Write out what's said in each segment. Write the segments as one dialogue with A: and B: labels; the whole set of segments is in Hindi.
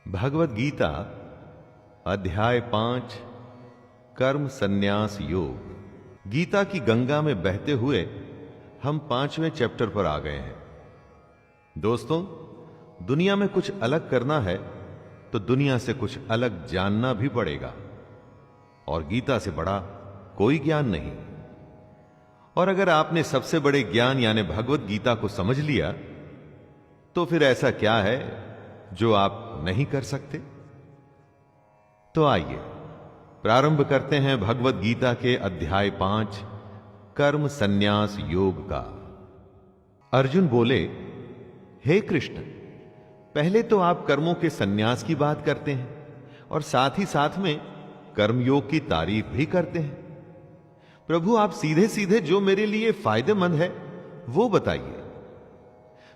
A: भगवद गीता अध्याय 5 कर्म संन्यास योग। गीता की गंगा में बहते हुए हम 5वें चैप्टर पर आ गए हैं। दोस्तों, दुनिया में कुछ अलग करना है तो दुनिया से कुछ अलग जानना भी पड़ेगा, और गीता से बड़ा कोई ज्ञान नहीं। और अगर आपने सबसे बड़े ज्ञान यानी भगवद गीता को समझ लिया तो फिर ऐसा क्या है जो आप नहीं कर सकते। तो आइए प्रारंभ करते हैं भगवद गीता के अध्याय 5 कर्म संन्यास योग का। अर्जुन बोले, हे कृष्ण, पहले तो आप कर्मों के संन्यास की बात करते हैं और साथ ही साथ में कर्मयोग की तारीफ भी करते हैं। प्रभु, आप सीधे सीधे जो मेरे लिए फायदेमंद है वो बताइए।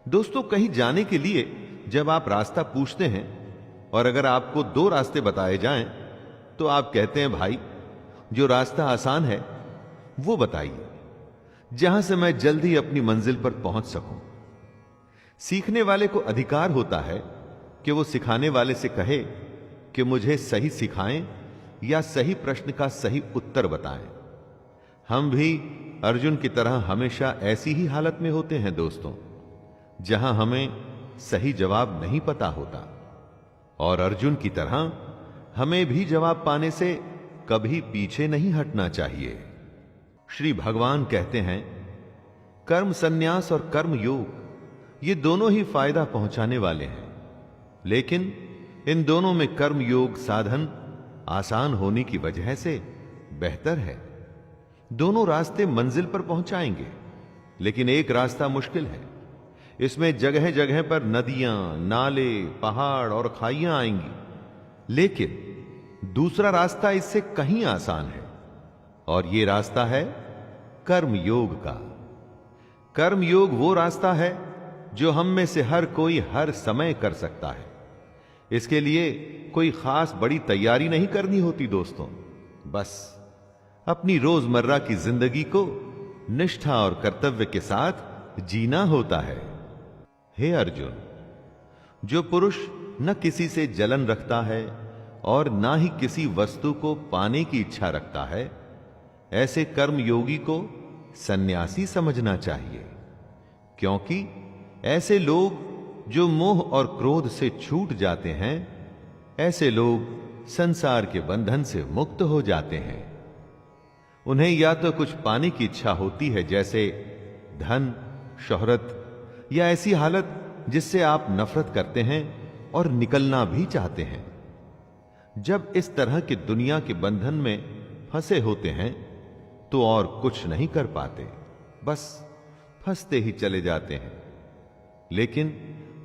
A: दोस्तों, कहीं जाने के लिए जब आप रास्ता पूछते हैं और अगर आपको 2 रास्ते बताए जाएं तो आप कहते हैं, भाई जो रास्ता आसान है वो बताइए, जहां से मैं जल्दी अपनी मंजिल पर पहुंच सकूं। सीखने वाले को अधिकार होता है कि वो सिखाने वाले से कहे कि मुझे सही सिखाएं या सही प्रश्न का सही उत्तर बताएं। हम भी अर्जुन की तरह हमेशा ऐसी ही हालत में होते हैं दोस्तों, जहां हमें सही जवाब नहीं पता होता, और अर्जुन की तरह हमें भी जवाब पाने से कभी पीछे नहीं हटना चाहिए। श्री भगवान कहते हैं, कर्म संन्यास और कर्म योग ये दोनों ही फायदा पहुंचाने वाले हैं, लेकिन इन दोनों में कर्म योग साधन आसान होने की वजह से बेहतर है। दोनों रास्ते मंजिल पर पहुंचाएंगे, लेकिन एक रास्ता मुश्किल है। इसमें जगह जगह पर नदियां, नाले, पहाड़ और खाइयां आएंगी, लेकिन दूसरा रास्ता इससे कहीं आसान है, और यह रास्ता है कर्म योग का। कर्म योग वो रास्ता है जो हम में से हर कोई हर समय कर सकता है। इसके लिए कोई खास बड़ी तैयारी नहीं करनी होती दोस्तों, बस अपनी रोजमर्रा की जिंदगी को निष्ठा और कर्तव्य के साथ जीना होता है। हे अर्जुन, जो पुरुष न किसी से जलन रखता है और ना ही किसी वस्तु को पाने की इच्छा रखता है, ऐसे कर्म योगी को सन्यासी समझना चाहिए, क्योंकि ऐसे लोग जो मोह और क्रोध से छूट जाते हैं, ऐसे लोग संसार के बंधन से मुक्त हो जाते हैं। उन्हें या तो कुछ पाने की इच्छा होती है, जैसे धन, शोहरत, या ऐसी हालत जिससे आप नफरत करते हैं और निकलना भी चाहते हैं। जब इस तरह की दुनिया के बंधन में फंसे होते हैं तो और कुछ नहीं कर पाते, बस फंसते ही चले जाते हैं। लेकिन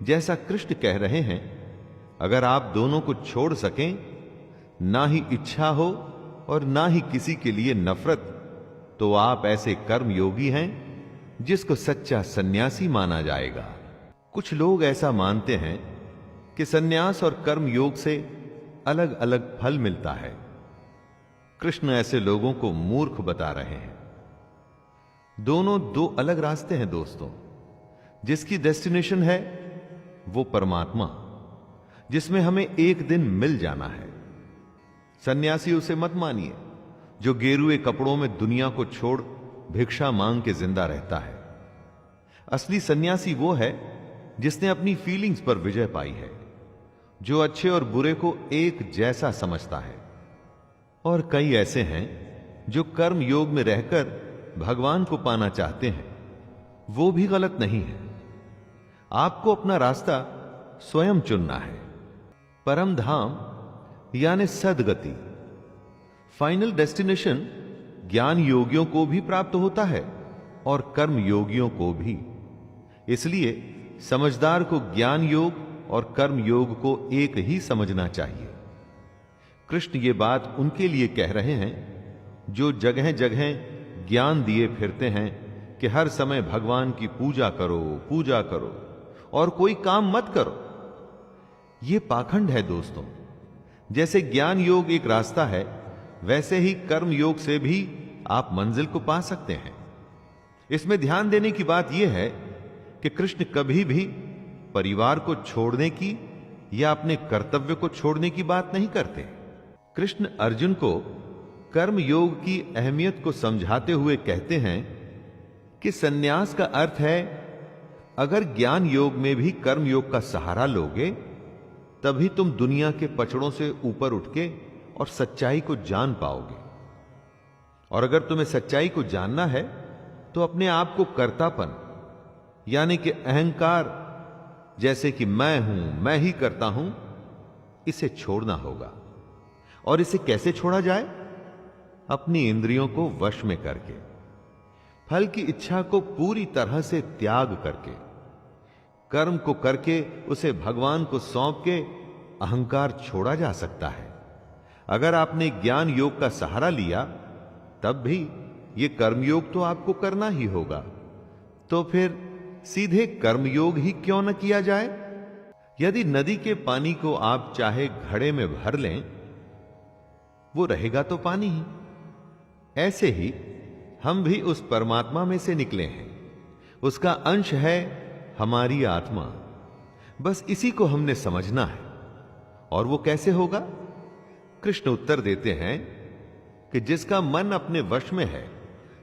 A: जैसा कृष्ण कह रहे हैं, अगर आप दोनों को छोड़ सकें, ना ही इच्छा हो और ना ही किसी के लिए नफरत, तो आप ऐसे कर्म योगी हैं जिसको सच्चा सन्यासी माना जाएगा। कुछ लोग ऐसा मानते हैं कि सन्यास और कर्म योग से अलग अलग फल मिलता है। कृष्ण ऐसे लोगों को मूर्ख बता रहे हैं। दोनों 2 अलग रास्ते हैं दोस्तों। जिसकी डेस्टिनेशन है वो परमात्मा, जिसमें हमें एक दिन मिल जाना है। सन्यासी उसे मत मानिए जो गेरुए कपड़ों में दुनिया को छोड़ भिक्षा मांग के जिंदा रहता है। असली सन्यासी वो है जिसने अपनी फीलिंग्स पर विजय पाई है, जो अच्छे और बुरे को एक जैसा समझता है। और कई ऐसे हैं जो कर्म योग में रहकर भगवान को पाना चाहते हैं। वो भी गलत नहीं है। आपको अपना रास्ता स्वयं चुनना है। परम धाम यानी सदगति, फाइनल डेस्टिनेशन, ज्ञान योगियों को भी प्राप्त होता है और कर्म योगियों को भी। इसलिए समझदार को ज्ञान योग और कर्म योग को एक ही समझना चाहिए। कृष्ण ये बात उनके लिए कह रहे हैं जो जगह जगह ज्ञान दिए फिरते हैं कि हर समय भगवान की पूजा करो, पूजा करो और कोई काम मत करो। यह पाखंड है दोस्तों। जैसे ज्ञान योग एक रास्ता है, वैसे ही कर्म योग से भी आप मंजिल को पा सकते हैं। इसमें ध्यान देने की बात यह है कि कृष्ण कभी भी परिवार को छोड़ने की या अपने कर्तव्य को छोड़ने की बात नहीं करते। कृष्ण अर्जुन को कर्म योग की अहमियत को समझाते हुए कहते हैं कि सन्यास का अर्थ है, अगर ज्ञान योग में भी कर्म योग का सहारा लोगे तभी तुम दुनिया के पचड़ों से ऊपर उठ के और सच्चाई को जान पाओगे। और अगर तुम्हें सच्चाई को जानना है तो अपने आप को कर्तापन यानी कि अहंकार, जैसे कि मैं हूं, मैं ही करता हूं, इसे छोड़ना होगा। और इसे कैसे छोड़ा जाए? अपनी इंद्रियों को वश में करके, फल की इच्छा को पूरी तरह से त्याग करके, कर्म को करके उसे भगवान को सौंप के अहंकार छोड़ा जा सकता है। अगर आपने ज्ञान योग का सहारा लिया तब भी यह कर्मयोग तो आपको करना ही होगा। तो फिर सीधे कर्मयोग ही क्यों न किया जाए? यदि नदी के पानी को आप चाहे घड़े में भर लें, वो रहेगा तो पानी ही। ऐसे ही हम भी उस परमात्मा में से निकले हैं, उसका अंश है हमारी आत्मा। बस इसी को हमने समझना है। और वो कैसे होगा? कृष्ण उत्तर देते हैं कि जिसका मन अपने वश में है,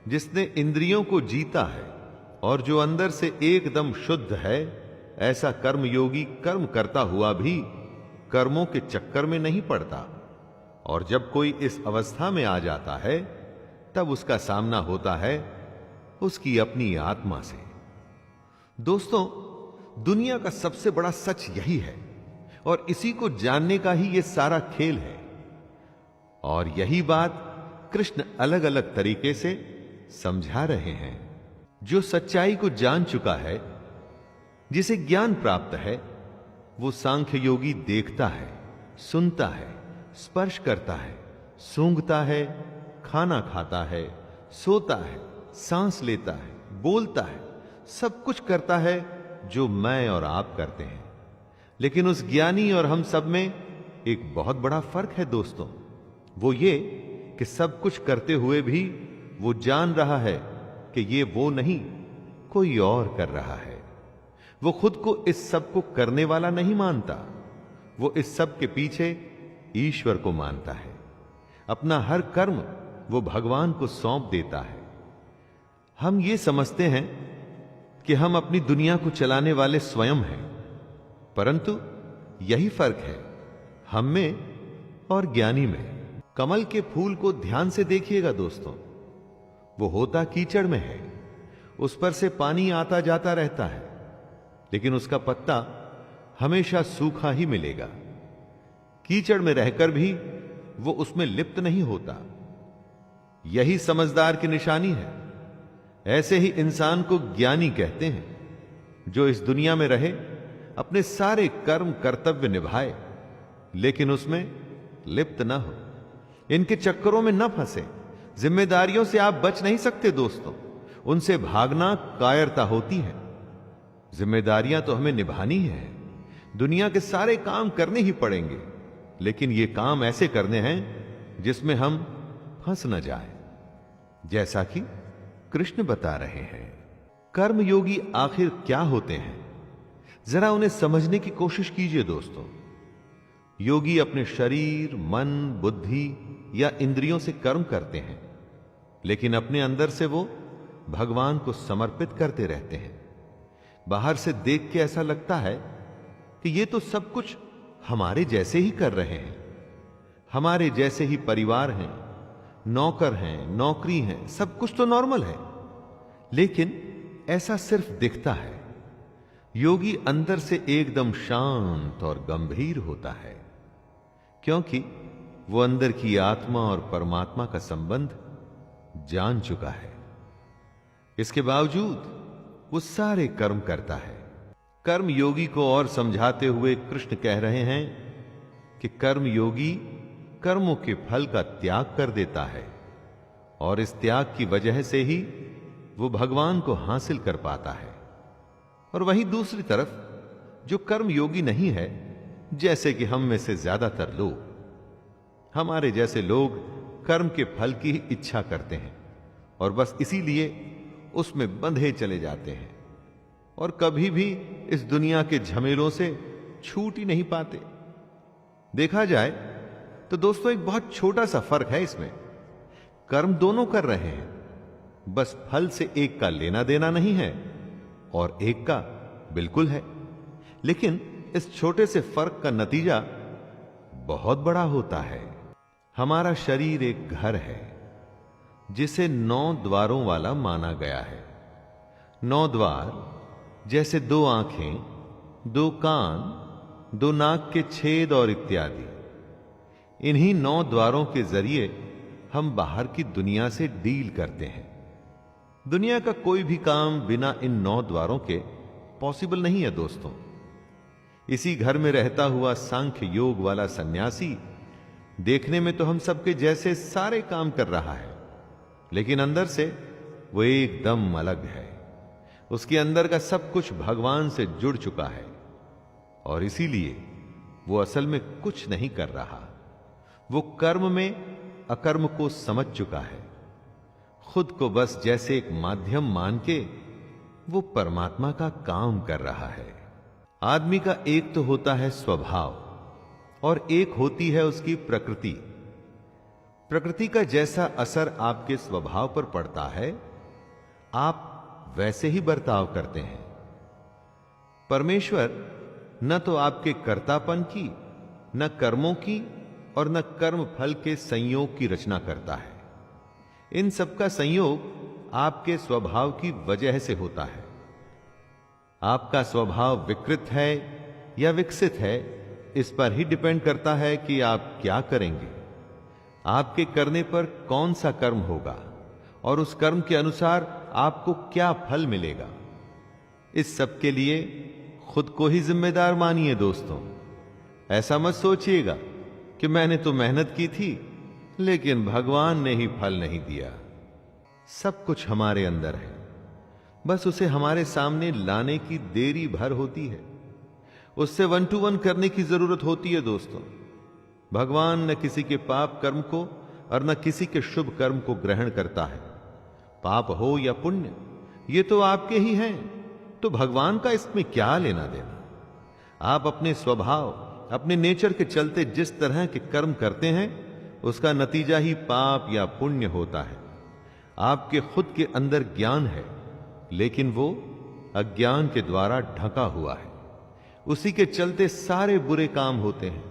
A: जिसने इंद्रियों को जीता है और जो अंदर से एकदम शुद्ध है, ऐसा कर्मयोगी कर्म करता हुआ भी कर्मों के चक्कर में नहीं पड़ता। और जब कोई इस अवस्था में आ जाता है तब उसका सामना होता है उसकी अपनी आत्मा से। दोस्तों, दुनिया का सबसे बड़ा सच यही है और इसी को जानने का ही यह सारा खेल है। और यही बात कृष्ण अलग अलग तरीके से समझा रहे हैं। जो सच्चाई को जान चुका है, जिसे ज्ञान प्राप्त है, वो सांख्य योगी देखता है, सुनता है, स्पर्श करता है, सूंघता है, खाना खाता है, सोता है, सांस लेता है, बोलता है, सब कुछ करता है जो मैं और आप करते हैं। लेकिन उस ज्ञानी और हम सब में एक बहुत बड़ा फर्क है दोस्तों। वो ये कि सब कुछ करते हुए भी वो जान रहा है कि ये वो नहीं, कोई और कर रहा है। वो खुद को इस सब को करने वाला नहीं मानता, वो इस सब के पीछे ईश्वर को मानता है। अपना हर कर्म वो भगवान को सौंप देता है। हम ये समझते हैं कि हम अपनी दुनिया को चलाने वाले स्वयं हैं, परंतु यही फर्क है हम में और ज्ञानी में। कमल के फूल को ध्यान से देखिएगा दोस्तों, वो होता कीचड़ में है, उस पर से पानी आता जाता रहता है, लेकिन उसका पत्ता हमेशा सूखा ही मिलेगा। कीचड़ में रहकर भी वो उसमें लिप्त नहीं होता। यही समझदार की निशानी है। ऐसे ही इंसान को ज्ञानी कहते हैं, जो इस दुनिया में रहे, अपने सारे कर्म कर्तव्य निभाए, लेकिन उसमें लिप्त न हो, इनके चक्करों में न फंसे। जिम्मेदारियों से आप बच नहीं सकते दोस्तों, उनसे भागना कायरता होती है। जिम्मेदारियां तो हमें निभानी है, दुनिया के सारे काम करने ही पड़ेंगे, लेकिन ये काम ऐसे करने हैं जिसमें हम फंस न जाएं। जैसा कि कृष्ण बता रहे हैं। कर्मयोगी आखिर क्या होते हैं, जरा उन्हें समझने की कोशिश कीजिए दोस्तों। योगी अपने शरीर, मन, बुद्धि या इंद्रियों से कर्म करते हैं, लेकिन अपने अंदर से वो भगवान को समर्पित करते रहते हैं। बाहर से देख के ऐसा लगता है कि ये तो सब कुछ हमारे जैसे ही कर रहे हैं, हमारे जैसे ही परिवार हैं, नौकर हैं, नौकरी हैं, सब कुछ तो नॉर्मल है। लेकिन ऐसा सिर्फ दिखता है। योगी अंदर से एकदम शांत और गंभीर होता है, क्योंकि वो अंदर की आत्मा और परमात्मा का संबंध जान चुका है। इसके बावजूद वो सारे कर्म करता है। कर्म योगी को और समझाते हुए कृष्ण कह रहे हैं कि कर्म योगी कर्मों के फल का त्याग कर देता है, और इस त्याग की वजह से ही वो भगवान को हासिल कर पाता है। और वहीं दूसरी तरफ जो कर्म योगी नहीं है, जैसे कि हम में से ज्यादातर लोग, हमारे जैसे लोग कर्म के फल की ही इच्छा करते हैं और बस इसीलिए उसमें बंधे चले जाते हैं और कभी भी इस दुनिया के झमेलों से छूट ही नहीं पाते। देखा जाए तो दोस्तों एक बहुत छोटा सा फर्क है इसमें। कर्म दोनों कर रहे हैं, बस फल से एक का लेना देना नहीं है और एक का बिल्कुल है। लेकिन इस छोटे से फर्क का नतीजा बहुत बड़ा होता है। हमारा शरीर एक घर है जिसे 9 द्वारों वाला माना गया है। 9 द्वार जैसे 2 आंखें, 2 कान, 2 नाक के छेद और इत्यादि। इन्हीं 9 द्वारों के जरिए हम बाहर की दुनिया से डील करते हैं। दुनिया का कोई भी काम बिना इन 9 द्वारों के पॉसिबल नहीं है दोस्तों। इसी घर में रहता हुआ सांख्य योग वाला सन्यासी देखने में तो हम सबके जैसे सारे काम कर रहा है, लेकिन अंदर से वो एकदम अलग है। उसके अंदर का सब कुछ भगवान से जुड़ चुका है और इसीलिए वो असल में कुछ नहीं कर रहा। वो कर्म में अकर्म को समझ चुका है। खुद को बस जैसे एक माध्यम मान के वो परमात्मा का काम कर रहा है। आदमी का एक तो होता है स्वभाव और एक होती है उसकी प्रकृति। प्रकृति का जैसा असर आपके स्वभाव पर पड़ता है, आप वैसे ही बर्ताव करते हैं। परमेश्वर न तो आपके कर्तापन की, न कर्मों की और न कर्म फल के संयोग की रचना करता है। इन सबका संयोग आपके स्वभाव की वजह से होता है। आपका स्वभाव विकृत है या विकसित है, इस पर ही डिपेंड करता है कि आप क्या करेंगे। आपके करने पर कौन सा कर्म होगा और उस कर्म के अनुसार आपको क्या फल मिलेगा। इस सब के लिए खुद को ही जिम्मेदार मानिए दोस्तों। ऐसा मत सोचिएगा कि मैंने तो मेहनत की थी लेकिन भगवान ने ही फल नहीं दिया। सब कुछ हमारे अंदर है, बस उसे हमारे सामने लाने की देरी भर होती है। उससे 1 to 1 करने की जरूरत होती है दोस्तों। भगवान न किसी के पाप कर्म को और न किसी के शुभ कर्म को ग्रहण करता है। पाप हो या पुण्य, ये तो आपके ही हैं, तो भगवान का इसमें क्या लेना देना। आप अपने स्वभाव, अपने नेचर के चलते जिस तरह के कर्म करते हैं, उसका नतीजा ही पाप या पुण्य होता है। आपके खुद के अंदर ज्ञान है, लेकिन वो अज्ञान के द्वारा ढका हुआ है। उसी के चलते सारे बुरे काम होते हैं।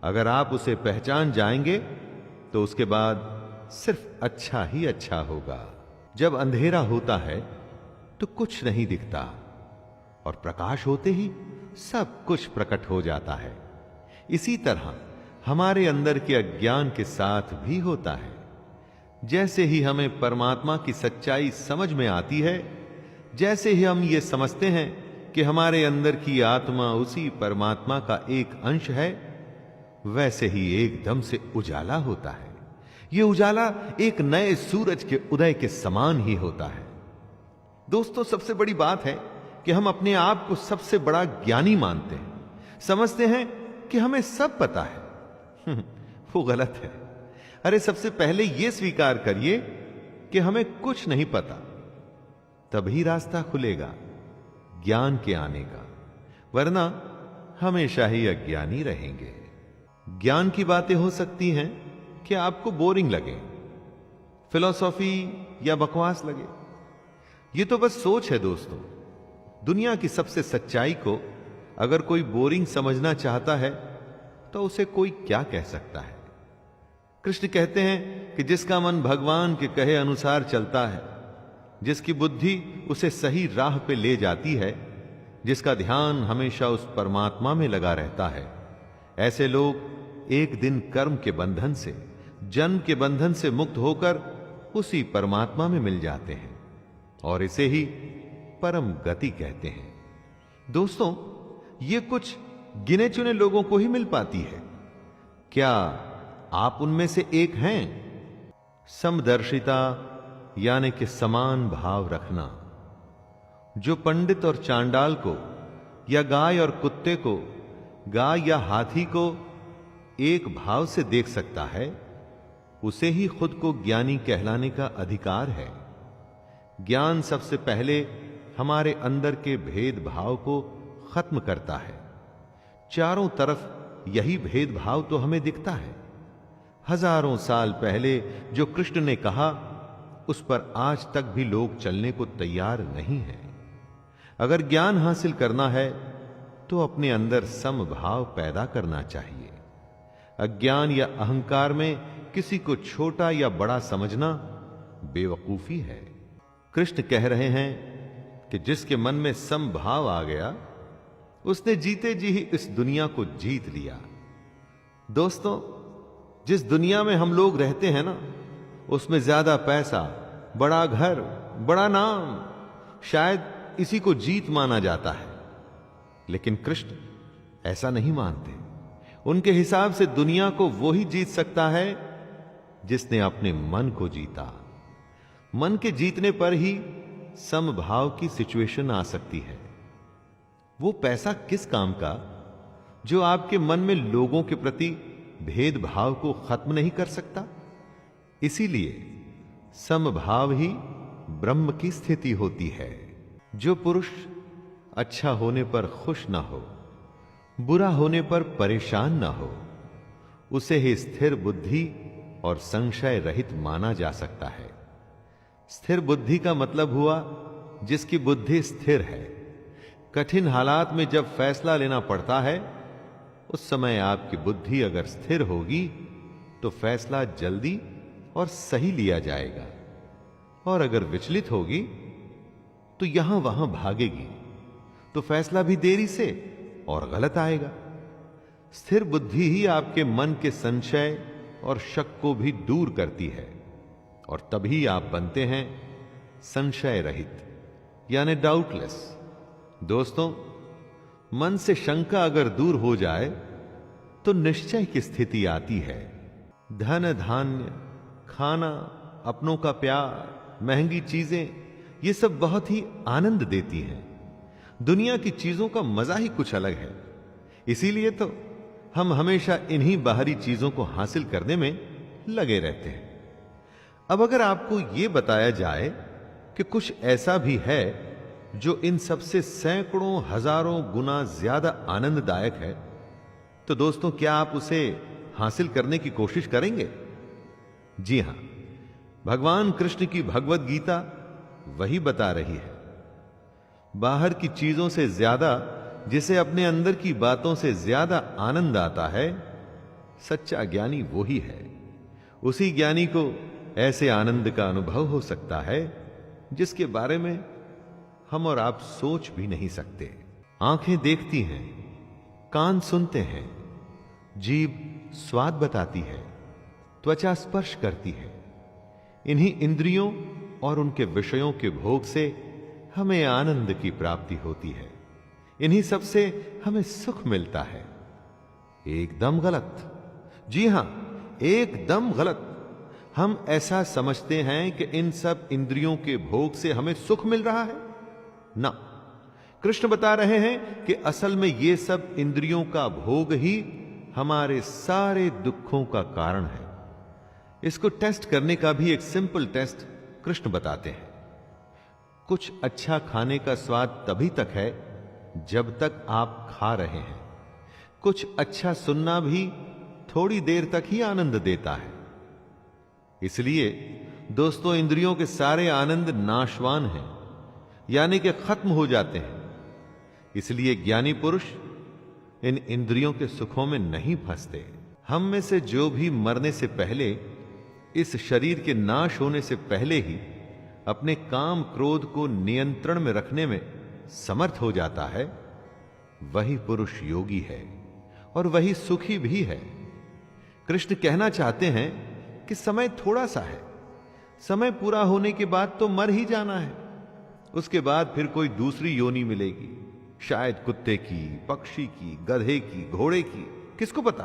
A: अगर आप उसे पहचान जाएंगे तो उसके बाद सिर्फ अच्छा ही अच्छा होगा। जब अंधेरा होता है तो कुछ नहीं दिखता और प्रकाश होते ही सब कुछ प्रकट हो जाता है। इसी तरह हमारे अंदर के अज्ञान के साथ भी होता है। जैसे ही हमें परमात्मा की सच्चाई समझ में आती है, जैसे ही हम ये समझते हैं कि हमारे अंदर की आत्मा उसी परमात्मा का एक अंश है, वैसे ही एकदम से उजाला होता है। यह उजाला एक नए सूरज के उदय के समान ही होता है। दोस्तों, सबसे बड़ी बात है कि हम अपने आप को सबसे बड़ा ज्ञानी मानते हैं। समझते हैं कि हमें सब पता है। वो गलत है। अरे, सबसे पहले यह स्वीकार करिए कि हमें कुछ नहीं पता, तभी रास्ता खुलेगा ज्ञान के आने का, वरना हमेशा ही अज्ञानी रहेंगे। ज्ञान की बातें हो सकती हैं कि आपको बोरिंग लगे, फिलॉसफी या बकवास लगे। ये तो बस सोच है दोस्तों। दुनिया की सबसे सच्चाई को अगर कोई बोरिंग समझना चाहता है तो उसे कोई क्या कह सकता है। कृष्ण कहते हैं कि जिसका मन भगवान के कहे अनुसार चलता है, जिसकी बुद्धि उसे सही राह पे ले जाती है, जिसका ध्यान हमेशा उस परमात्मा में लगा रहता है, ऐसे लोग एक दिन कर्म के बंधन से, जन्म के बंधन से मुक्त होकर उसी परमात्मा में मिल जाते हैं और इसे ही परम गति कहते हैं। दोस्तों, ये कुछ गिने चुने लोगों को ही मिल पाती है। क्या आप उनमें से एक हैं? समदर्शिता यानी कि समान भाव रखना। जो पंडित और चांडाल को या गाय और कुत्ते को, गाय या हाथी को एक भाव से देख सकता है, उसे ही खुद को ज्ञानी कहलाने का अधिकार है। ज्ञान सबसे पहले हमारे अंदर के भेदभाव को खत्म करता है। चारों तरफ यही भेदभाव तो हमें दिखता है। हजारों साल पहले जो कृष्ण ने कहा, उस पर आज तक भी लोग चलने को तैयार नहीं हैं। अगर ज्ञान हासिल करना है तो अपने अंदर समभाव पैदा करना चाहिए। अज्ञान या अहंकार में किसी को छोटा या बड़ा समझना बेवकूफी है। कृष्ण कह रहे हैं कि जिसके मन में समभाव आ गया, उसने जीते जी ही इस दुनिया को जीत लिया। दोस्तों, जिस दुनिया में हम लोग रहते हैं ना, उसमें ज्यादा पैसा, बड़ा घर, बड़ा नाम, शायद इसी को जीत माना जाता है। लेकिन कृष्ण ऐसा नहीं मानते। उनके हिसाब से दुनिया को वो ही जीत सकता है जिसने अपने मन को जीता। मन के जीतने पर ही समभाव की सिचुएशन आ सकती है। वो पैसा किस काम का जो आपके मन में लोगों के प्रति भेदभाव को खत्म नहीं कर सकता। इसीलिए समभाव ही ब्रह्म की स्थिति होती है। जो पुरुष अच्छा होने पर खुश ना हो, बुरा होने पर परेशान ना हो, उसे ही स्थिर बुद्धि और संशय रहित माना जा सकता है। स्थिर बुद्धि का मतलब हुआ जिसकी बुद्धि स्थिर है। कठिन हालात में जब फैसला लेना पड़ता है, उस समय आपकी बुद्धि अगर स्थिर होगी तो फैसला जल्दी और सही लिया जाएगा, और अगर विचलित होगी तो यहां वहां भागेगी तो फैसला भी देरी से और गलत आएगा। स्थिर बुद्धि ही आपके मन के संशय और शक को भी दूर करती है, और तभी आप बनते हैं संशय रहित, यानी डाउटलेस। दोस्तों, मन से शंका अगर दूर हो जाए तो निश्चय की स्थिति आती है। धन धान्य, खाना, अपनों का प्यार, महंगी चीजें, ये सब बहुत ही आनंद देती हैं। दुनिया की चीजों का मजा ही कुछ अलग है। इसीलिए तो हम हमेशा इन्हीं बाहरी चीजों को हासिल करने में लगे रहते हैं। अब अगर आपको यह बताया जाए कि कुछ ऐसा भी है जो इन सबसे सैकड़ों हजारों गुना ज्यादा आनंददायक है, तो दोस्तों, क्या आप उसे हासिल करने की कोशिश करेंगे? जी हां, भगवान कृष्ण की भगवत गीता वही बता रही है। बाहर की चीजों से ज्यादा जिसे अपने अंदर की बातों से ज्यादा आनंद आता है, सच्चा ज्ञानी वो ही है। उसी ज्ञानी को ऐसे आनंद का अनुभव हो सकता है जिसके बारे में हम और आप सोच भी नहीं सकते। आंखें देखती हैं, कान सुनते हैं, जीभ स्वाद बताती है, त्वचा स्पर्श करती है। इन्हीं इंद्रियों और उनके विषयों के भोग से हमें आनंद की प्राप्ति होती है। इन्हीं सब से हमें सुख मिलता है। एकदम गलत। जी हां, एकदम गलत। हम ऐसा समझते हैं कि इन सब इंद्रियों के भोग से हमें सुख मिल रहा है ना। कृष्ण बता रहे हैं कि असल में ये सब इंद्रियों का भोग ही हमारे सारे दुखों का कारण है। इसको टेस्ट करने का भी एक सिंपल टेस्ट कृष्ण बताते हैं। कुछ अच्छा खाने का स्वाद तभी तक है जब तक आप खा रहे हैं। कुछ अच्छा सुनना भी थोड़ी देर तक ही आनंद देता है। इसलिए दोस्तों, इंद्रियों के सारे आनंद नाशवान हैं, यानी कि खत्म हो जाते हैं। इसलिए ज्ञानी पुरुष इन इंद्रियों के सुखों में नहीं फंसते। हम में से जो भी मरने से पहले, इस शरीर के नाश होने से पहले ही अपने काम क्रोध को नियंत्रण में रखने में समर्थ हो जाता है, वही पुरुष योगी है और वही सुखी भी है। कृष्ण कहना चाहते हैं कि समय थोड़ा सा है। समय पूरा होने के बाद तो मर ही जाना है। उसके बाद फिर कोई दूसरी योनि मिलेगी, शायद कुत्ते की, पक्षी की, गधे की, घोड़े की, किसको पता।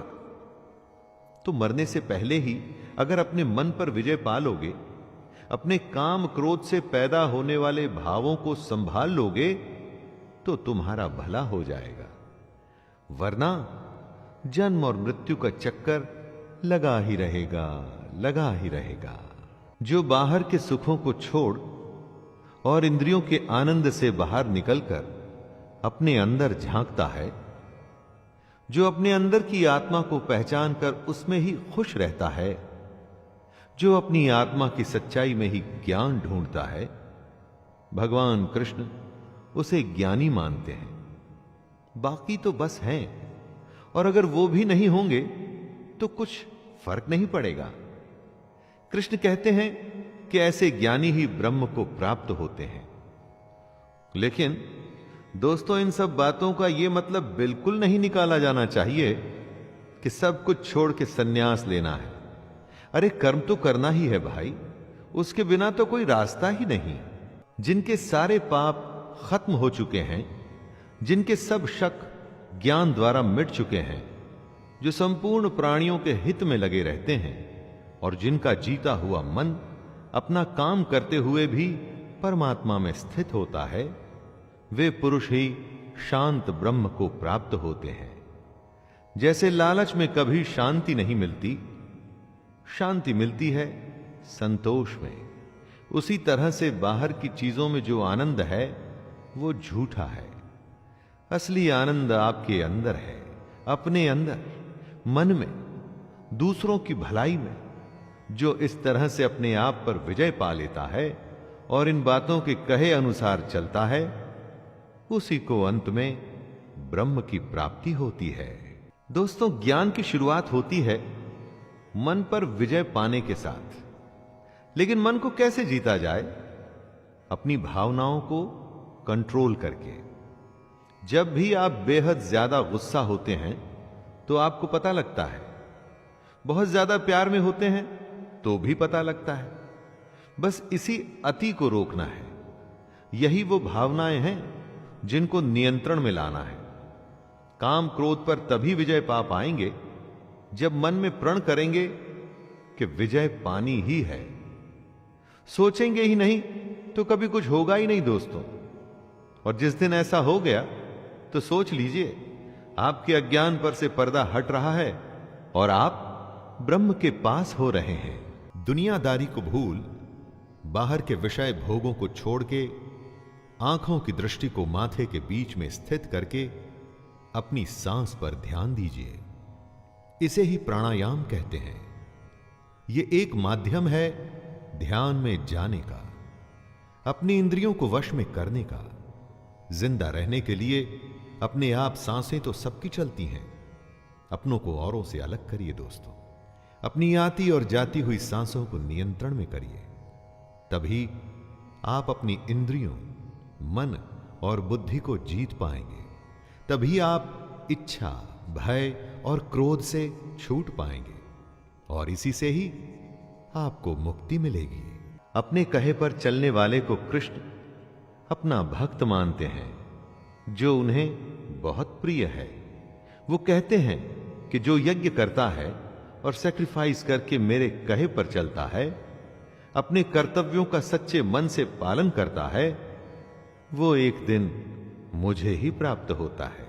A: तो मरने से पहले ही अगर अपने मन पर विजय पा लोगे, अपने काम क्रोध से पैदा होने वाले भावों को संभाल लोगे, तो तुम्हारा भला हो जाएगा। वरना जन्म और मृत्यु का चक्कर लगा ही रहेगा, लगा ही रहेगा। जो बाहर के सुखों को छोड़ और इंद्रियों के आनंद से बाहर निकलकर अपने अंदर झांकता है, जो अपने अंदर की आत्मा को पहचान कर उसमें ही खुश रहता है, जो अपनी आत्मा की सच्चाई में ही ज्ञान ढूंढता है, भगवान कृष्ण उसे ज्ञानी मानते हैं। बाकी तो बस हैं, और अगर वो भी नहीं होंगे तो कुछ फर्क नहीं पड़ेगा। कृष्ण कहते हैं कि ऐसे ज्ञानी ही ब्रह्म को प्राप्त होते हैं। लेकिन दोस्तों, इन सब बातों का यह मतलब बिल्कुल नहीं निकाला जाना चाहिए कि सब कुछ छोड़ के सन्यास लेना है। अरे कर्म तो करना ही है भाई, उसके बिना तो कोई रास्ता ही नहीं। जिनके सारे पाप खत्म हो चुके हैं, जिनके सब शक ज्ञान द्वारा मिट चुके हैं, जो संपूर्ण प्राणियों के हित में लगे रहते हैं और जिनका जीता हुआ मन अपना काम करते हुए भी परमात्मा में स्थित होता है, वे पुरुष ही शांत ब्रह्म को प्राप्त होते हैं। जैसे लालच में कभी शांति नहीं मिलती, शांति मिलती है संतोष में, उसी तरह से बाहर की चीजों में जो आनंद है वो झूठा है। असली आनंद आपके अंदर है, अपने अंदर, मन में, दूसरों की भलाई में। जो इस तरह से अपने आप पर विजय पा लेता है और इन बातों के कहे अनुसार चलता है, उसी को अंत में ब्रह्म की प्राप्ति होती है। दोस्तों, ज्ञान की शुरुआत होती है मन पर विजय पाने के साथ। लेकिन मन को कैसे जीता जाए? अपनी भावनाओं को कंट्रोल करके। जब भी आप बेहद ज्यादा गुस्सा होते हैं तो आपको पता लगता है, बहुत ज्यादा प्यार में होते हैं तो भी पता लगता है। बस इसी अति को रोकना है। यही वो भावनाएं हैं जिनको नियंत्रण में लाना है। काम क्रोध पर तभी विजय पा पाएंगे जब मन में प्रण करेंगे कि विजय पानी ही है। सोचेंगे ही नहीं तो कभी कुछ होगा ही नहीं दोस्तों। और जिस दिन ऐसा हो गया तो सोच लीजिए, आपके अज्ञान पर से पर्दा हट रहा है और आप ब्रह्म के पास हो रहे हैं। दुनियादारी को भूल, बाहर के विषय भोगों को छोड़ के, आंखों की दृष्टि को माथे के बीच में स्थित करके अपनी सांस पर ध्यान दीजिए। इसे ही प्राणायाम कहते हैं। यह एक माध्यम है ध्यान में जाने का, अपनी इंद्रियों को वश में करने का। जिंदा रहने के लिए अपने आप सांसें तो सबकी चलती हैं, अपनों को औरों से अलग करिए दोस्तों। अपनी आती और जाती हुई सांसों को नियंत्रण में करिए। तभी आप अपनी इंद्रियों, मन और बुद्धि को जीत पाएंगे। तभी आप इच्छा, भय और क्रोध से छूट पाएंगे और इसी से ही आपको मुक्ति मिलेगी। अपने कहे पर चलने वाले को कृष्ण अपना भक्त मानते हैं, जो उन्हें बहुत प्रिय है। वो कहते हैं कि जो यज्ञ करता है और सैक्रिफाइस करके मेरे कहे पर चलता है, अपने कर्तव्यों का सच्चे मन से पालन करता है, वो एक दिन मुझे ही प्राप्त होता है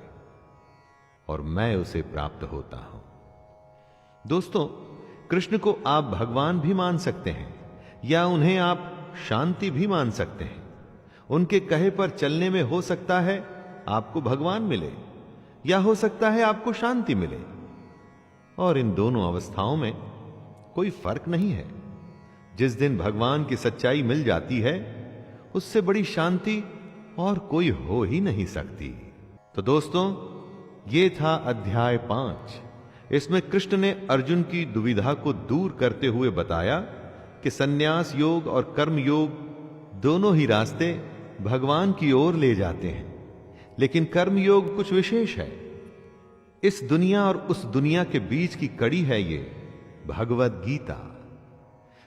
A: और मैं उसे प्राप्त होता हूं। दोस्तों, कृष्ण को आप भगवान भी मान सकते हैं या उन्हें आप शांति भी मान सकते हैं। उनके कहे पर चलने में हो सकता है आपको भगवान मिले या हो सकता है आपको शांति मिले, और इन दोनों अवस्थाओं में कोई फर्क नहीं है। जिस दिन भगवान की सच्चाई मिल जाती है, उससे बड़ी शांति और कोई हो ही नहीं सकती। तो दोस्तों, ये था अध्याय 5। इसमें कृष्ण ने अर्जुन की दुविधा को दूर करते हुए बताया कि सन्यास योग और कर्म योग दोनों ही रास्ते भगवान की ओर ले जाते हैं, लेकिन कर्म योग कुछ विशेष है। इस दुनिया और उस दुनिया के बीच की कड़ी है ये भगवत गीता।